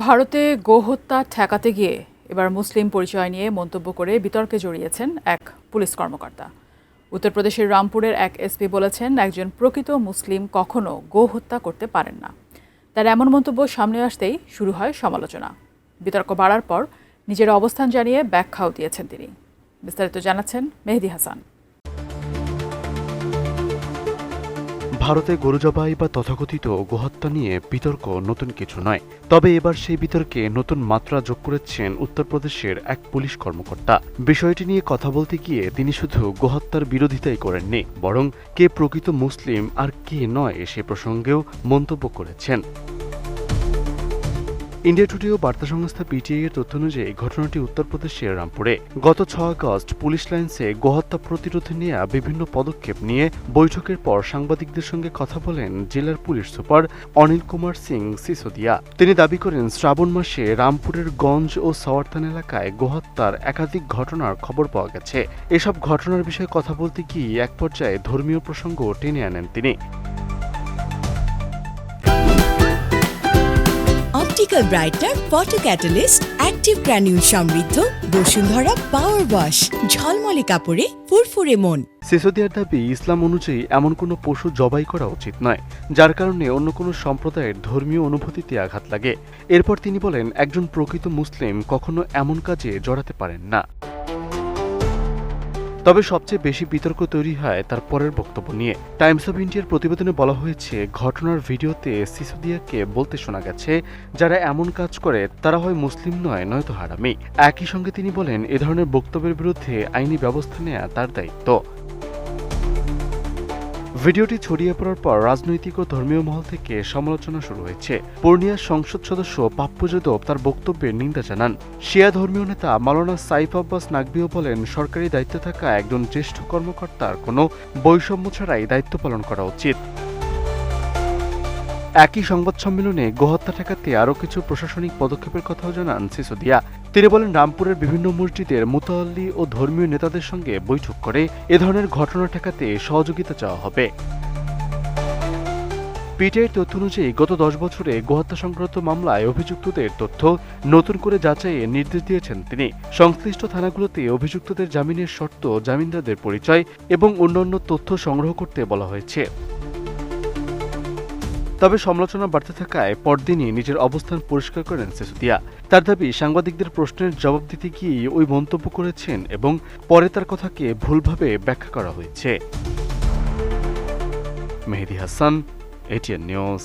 ভারতে গোহত্যা ঠেকাতে গিয়ে এবার মুসলিম পরিচয় নিয়ে মন্তব্য করে বিতর্কে জড়িয়েছেন এক পুলিশ কর্মকর্তা। উত্তরপ্রদেশের রামপুরের এক এসপি বলেছেন, একজন প্রকৃত মুসলিম কখনো গোহত্যা করতে পারেন না। তার এমন মন্তব্য সামনে আসতেই শুরু হয় সমালোচনা। বিতর্ক বাড়ার পর নিজের অবস্থান জানিয়ে ব্যাখ্যাও দিয়েছেন তিনি। বিস্তারিত জানাচ্ছেন মেহেদী হাসান। ভারতে গরু জবাই বা তথাকথিত গোহত্যা নিয়ে বিতর্ক নতুন কিছু নয়, তবে এবার সেই বিতর্কে নতুন মাত্রা যোগ করেছেন উত্তরপ্রদেশের এক পুলিশ কর্মকর্তা। বিষয়টি নিয়ে কথা বলতে গিয়ে তিনি শুধু গোহত্যার বিরোধিতাই করেননি, বরং কে প্রকৃত মুসলিম আর কে নয় সে প্রসঙ্গেও মন্তব্য করেছেন। ইন্ডিয়া টুডে ও বার্তা সংস্থা পিটিআই এর তথ্য অনুযায়ী ঘটনাটি উত্তরপ্রদেশের রামপুরে। গত 6 আগস্ট পুলিশ লাইন্সে গোহত্যা প্রতিরোধে নেওয়া বিভিন্ন পদক্ষেপ নিয়ে বৈঠকের পর সাংবাদিকদের সঙ্গে কথা বলেন জেলার পুলিশ সুপার অনিল কুমার সিং সিসোদিয়া। তিনি দাবি করেন, শ্রাবণ মাসে রামপুরের গঞ্জ ও সাওয়ারতান এলাকায় গোহত্যার একাধিক ঘটনার খবর পাওয়া গেছে। এসব ঘটনার বিষয়ে কথা বলতে গিয়ে এক পর্যায়ে ধর্মীয় প্রসঙ্গ টেনে আনেন তিনি। Optical brighter photo catalyst active granule সমৃদ্ধ বসুন্ধরা পাওয়ার ওয়াশ, ঝলমলে কাপড়ে ফুরফুরে মন। সিসোদিয়ার দাবি, ইসলাম অনুযায়ী এমন কোনো পশু জবাই করা উচিত নয় যার কারণে অন্য কোনো সম্প্রদায়ের ধর্মীয় অনুভূতিতে আঘাত লাগে। এরপর তিনি বলেন, একজন প্রকৃত মুসলিম কখনো এমন কাজে জড়াতে পারেন না। তবে সবচেয়ে বেশি বিতর্ক তৈরি হয় তার পরের বক্তব্য নিয়ে। টাইমস অব ইন্ডিয়ার প্রতিবেদনে বলা হয়েছে, ঘটনার ভিডিওতে সিসোদিয়াকে বলতে শোনা গেছে, যারা এমন কাজ করে তারা হয় মুসলিম নয়, নয়তো হারামি। একই সঙ্গে তিনি বলেন, এ ধরনের বক্তব্যের বিরুদ্ধে আইনি ব্যবস্থা নেওয়া তার দায়িত্ব। ভিডিওটি ছড়িয়ে পড়ার পর রাজনৈতিক ও ধর্মীয় মহল থেকে সমালোচনা শুরু হয়েছে। পূর্ণিয়ার সংসদ সদস্য পাপ্পু যাদব তার বক্তব্যের নিন্দা জানান। শিয়া ধর্মীয় নেতা মাওলানা সাইফ আব্বাস নাকভিও বলেন, সরকারি দায়িত্বে থাকা একজন জ্যেষ্ঠ কর্মকর্তার কোনো বৈষম্য ছাড়াই দায়িত্ব পালন করা উচিত। একই সংবাদ সম্মেলনে গোহত্যা ঠেকাতে আরও কিছু প্রশাসনিক পদক্ষেপের কথাও জানান সিসোদিয়া। তিনি বলেন, রামপুরের বিভিন্ন মসজিদের মুতাওয়াল্লি ও ধর্মীয় নেতাদের সঙ্গে বৈঠক করে এ ধরনের ঘটনা ঠেকাতে সহযোগিতা চাওয়া হবে। পিটিআইয়ের তথ্য অনুযায়ী গত 10 বছরে গোহত্যা সংক্রান্ত মামলায় অভিযুক্তদের তথ্য নতুন করে যাচাইয়ের নির্দেশ দিয়েছেন তিনি। সংশ্লিষ্ট থানাগুলোতে অভিযুক্তদের জামিনের শর্ত, জামিনদারদের পরিচয় এবং অন্যান্য তথ্য সংগ্রহ করতে বলা হয়েছে। তবে সমালোচনা বাড়তে থাকায় পরদিনই নিজের অবস্থান পরিষ্কার করেন সিসোদিয়া। তার দাবি, সাংবাদিকদের প্রশ্নের জবাব দিতে গিয়ে ওই মন্তব্য করেছেন এবং পরে তার কথাকে ভুলভাবে ব্যাখ্যা করা হয়েছে। মেহেদী হাসান, এটিএন নিউজ।